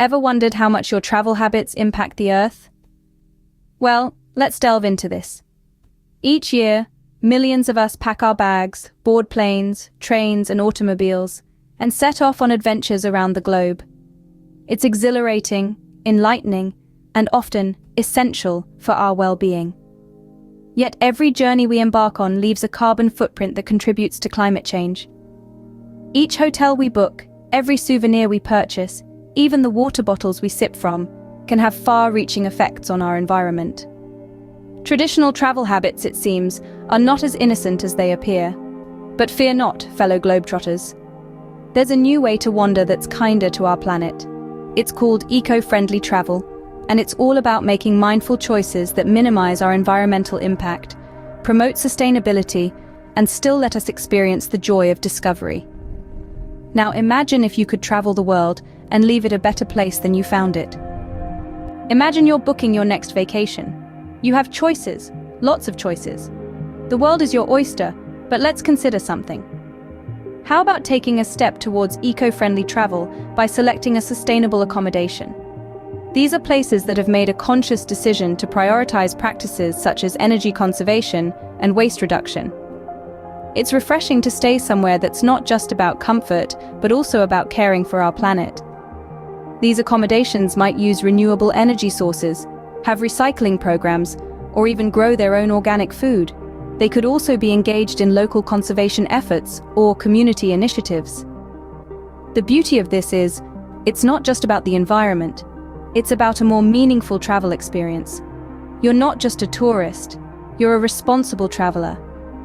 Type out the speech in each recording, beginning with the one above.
Ever wondered how much your travel habits impact the Earth? Well, let's delve into this. Each year, millions of us pack our bags, board planes, trains, and automobiles, and set off on adventures around the globe. It's exhilarating, enlightening, and often essential for our well-being. Yet every journey we embark on leaves a carbon footprint that contributes to climate change. Each hotel we book, every souvenir we purchase, even the water bottles we sip from, can have far-reaching effects on our environment. Traditional travel habits, it seems, are not as innocent as they appear. But fear not, fellow globetrotters. There's a new way to wander that's kinder to our planet. It's called eco-friendly travel, and it's all about making mindful choices that minimize our environmental impact, promote sustainability, and still let us experience the joy of discovery. Now imagine if you could travel the world and leave it a better place than you found it. Imagine you're booking your next vacation. You have choices, lots of choices. The world is your oyster, but let's consider something. How about taking a step towards eco-friendly travel by selecting a sustainable accommodation? These are places that have made a conscious decision to prioritize practices such as energy conservation and waste reduction. It's refreshing to stay somewhere that's not just about comfort, but also about caring for our planet. These accommodations might use renewable energy sources, have recycling programs, or even grow their own organic food. They could also be engaged in local conservation efforts or community initiatives. The beauty of this is, it's not just about the environment. It's about a more meaningful travel experience. You're not just a tourist, you're a responsible traveler,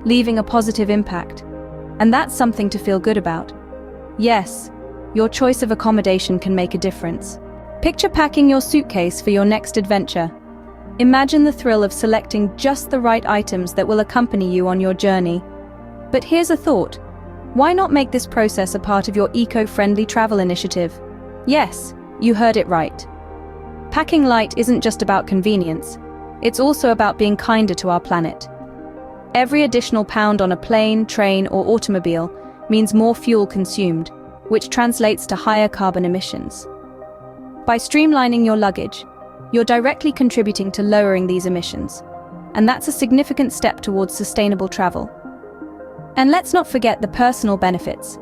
leaving a positive impact. And that's something to feel good about. Yes, your choice of accommodation can make a difference. Picture packing your suitcase for your next adventure. Imagine the thrill of selecting just the right items that will accompany you on your journey. But here's a thought. Why not make this process a part of your eco-friendly travel initiative? Yes, you heard it right. Packing light isn't just about convenience, it's also about being kinder to our planet. Every additional pound on a plane, train, or automobile means more fuel consumed, which translates to higher carbon emissions. By streamlining your luggage, you're directly contributing to lowering these emissions, and that's a significant step towards sustainable travel. And let's not forget the personal benefits.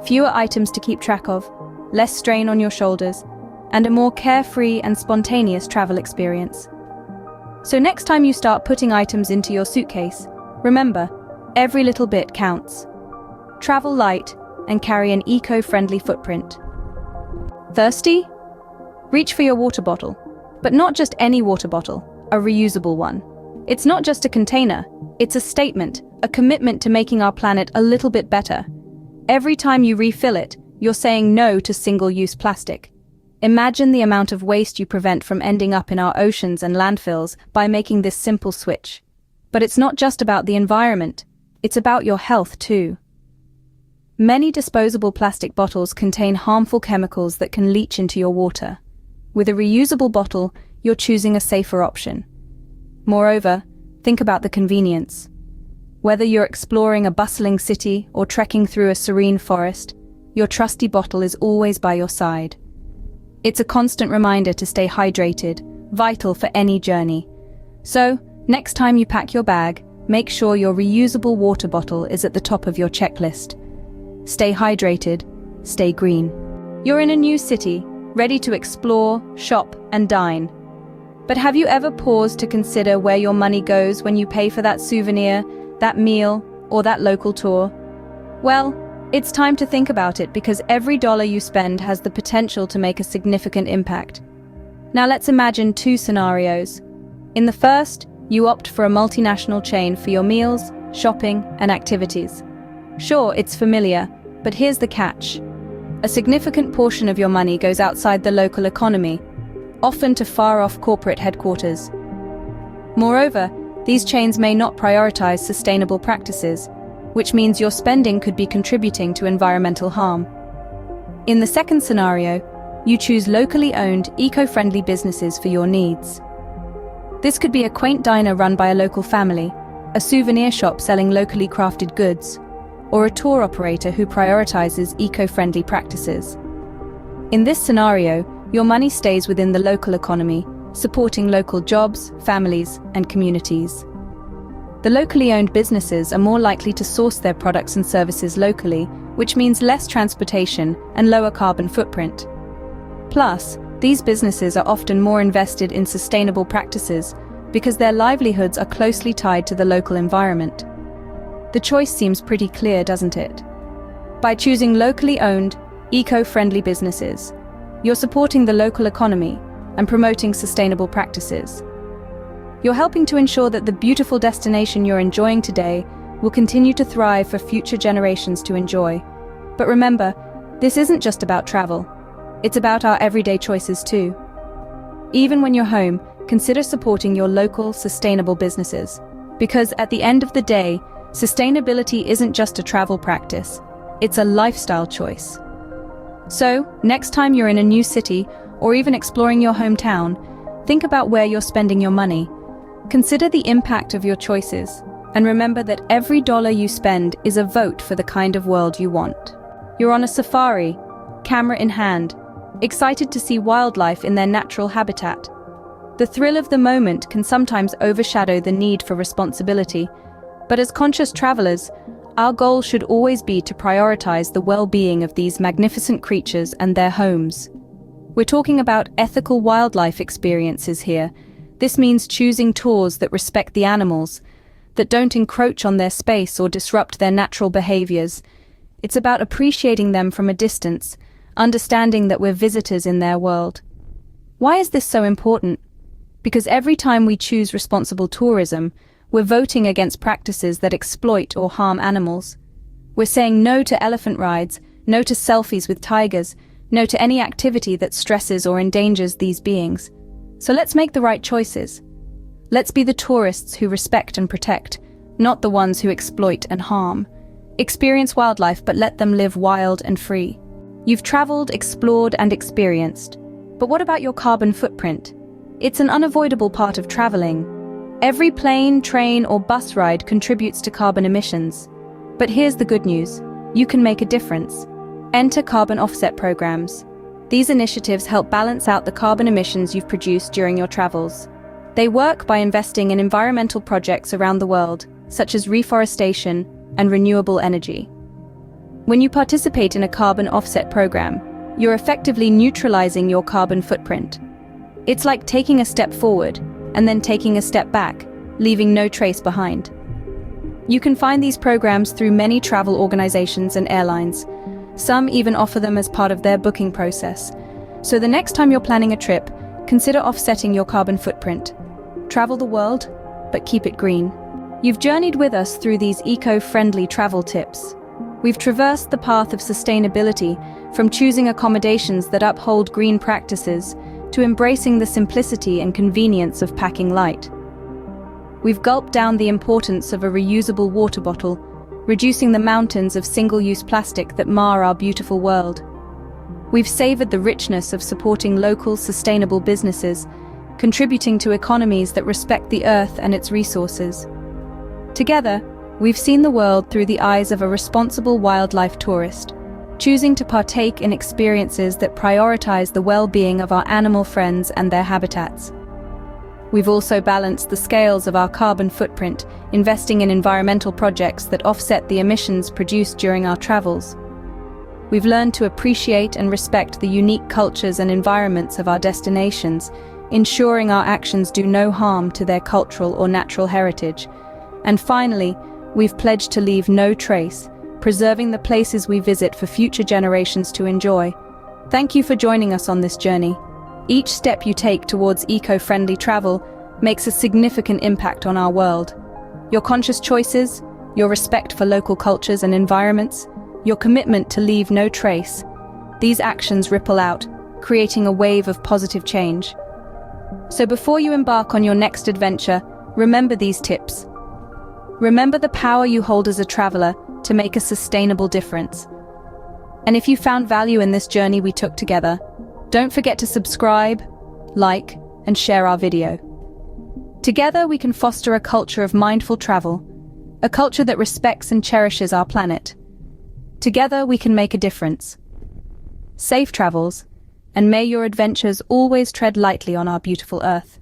Fewer items to keep track of, less strain on your shoulders, and a more carefree and spontaneous travel experience. So next time you start putting items into your suitcase, remember, every little bit counts. Travel light and carry an eco-friendly footprint. Thirsty? Reach for your water bottle, but not just any water bottle, a reusable one. It's not just a container, it's a statement, a commitment to making our planet a little bit better. Every time you refill it, you're saying no to single-use plastic. Imagine the amount of waste you prevent from ending up in our oceans and landfills by making this simple switch. But it's not just about the environment, it's about your health too. Many disposable plastic bottles contain harmful chemicals that can leach into your water. With a reusable bottle, you're choosing a safer option. Moreover, think about the convenience. Whether you're exploring a bustling city or trekking through a serene forest, your trusty bottle is always by your side. It's a constant reminder to stay hydrated, vital for any journey. So, next time you pack your bag, make sure your reusable water bottle is at the top of your checklist. Stay hydrated, stay green. You're in a new city, ready to explore, shop, and dine. But have you ever paused to consider where your money goes when you pay for that souvenir, that meal, or that local tour? Well, it's time to think about it because every dollar you spend has the potential to make a significant impact. Now let's imagine two scenarios. In the first, you opt for a multinational chain for your meals, shopping, and activities. Sure, it's familiar, but here's the catch. A significant portion of your money goes outside the local economy, often to far-off corporate headquarters. Moreover, these chains may not prioritize sustainable practices, which means your spending could be contributing to environmental harm. In the second scenario, you choose locally owned, eco-friendly businesses for your needs. This could be a quaint diner run by a local family, a souvenir shop selling locally crafted goods, or a tour operator who prioritizes eco-friendly practices. In this scenario, your money stays within the local economy, supporting local jobs, families, and communities. The locally owned businesses are more likely to source their products and services locally, which means less transportation and lower carbon footprint. Plus, these businesses are often more invested in sustainable practices because their livelihoods are closely tied to the local environment. The choice seems pretty clear, doesn't it? By choosing locally owned, eco-friendly businesses, you're supporting the local economy and promoting sustainable practices. You're helping to ensure that the beautiful destination you're enjoying today will continue to thrive for future generations to enjoy. But remember, this isn't just about travel. It's about our everyday choices too. Even when you're home, consider supporting your local, sustainable businesses. Because at the end of the day, sustainability isn't just a travel practice, it's a lifestyle choice. So, next time you're in a new city or even exploring your hometown, think about where you're spending your money. Consider the impact of your choices, and remember that every dollar you spend is a vote for the kind of world you want. You're on a safari, camera in hand, excited to see wildlife in their natural habitat. The thrill of the moment can sometimes overshadow the need for responsibility, but as conscious travelers, our goal should always be to prioritize the well-being of these magnificent creatures and their homes. We're talking about ethical wildlife experiences here. This means choosing tours that respect the animals, that don't encroach on their space or disrupt their natural behaviors. It's about appreciating them from a distance, understanding that we're visitors in their world. Why is this so important? Because every time we choose responsible tourism, we're voting against practices that exploit or harm animals. We're saying no to elephant rides, no to selfies with tigers, no to any activity that stresses or endangers these beings. So let's make the right choices. Let's be the tourists who respect and protect, not the ones who exploit and harm. Experience wildlife, but let them live wild and free. You've traveled, explored, and experienced. But what about your carbon footprint? It's an unavoidable part of traveling. Every plane, train, or bus ride contributes to carbon emissions. But here's the good news. You can make a difference. Enter carbon offset programs. These initiatives help balance out the carbon emissions you've produced during your travels. They work by investing in environmental projects around the world, such as reforestation and renewable energy. When you participate in a carbon offset program, you're effectively neutralizing your carbon footprint. It's like taking a step forward and then taking a step back, leaving no trace behind. You can find these programs through many travel organizations and airlines. Some even offer them as part of their booking process. So the next time you're planning a trip, consider offsetting your carbon footprint. Travel the world, but keep it green. You've journeyed with us through these eco-friendly travel tips. We've traversed the path of sustainability, from choosing accommodations that uphold green practices to embracing the simplicity and convenience of packing light. We've gulped down the importance of a reusable water bottle, reducing the mountains of single-use plastic that mar our beautiful world. We've savored the richness of supporting local, sustainable businesses, contributing to economies that respect the earth and its resources. Together, we've seen the world through the eyes of a responsible wildlife tourist, choosing to partake in experiences that prioritize the well-being of our animal friends and their habitats. We've also balanced the scales of our carbon footprint, investing in environmental projects that offset the emissions produced during our travels. We've learned to appreciate and respect the unique cultures and environments of our destinations, ensuring our actions do no harm to their cultural or natural heritage. And finally, we've pledged to leave no trace, preserving the places we visit for future generations to enjoy. Thank you for joining us on this journey. Each step you take towards eco-friendly travel makes a significant impact on our world. Your conscious choices, your respect for local cultures and environments, your commitment to leave no trace, these actions ripple out, creating a wave of positive change. So before you embark on your next adventure, remember these tips. Remember the power you hold as a traveler to make a sustainable difference. And if you found value in this journey we took together, don't forget to subscribe, like, and share our video. Together we can foster a culture of mindful travel, a culture that respects and cherishes our planet. Together we can make a difference. Safe travels, and may your adventures always tread lightly on our beautiful Earth.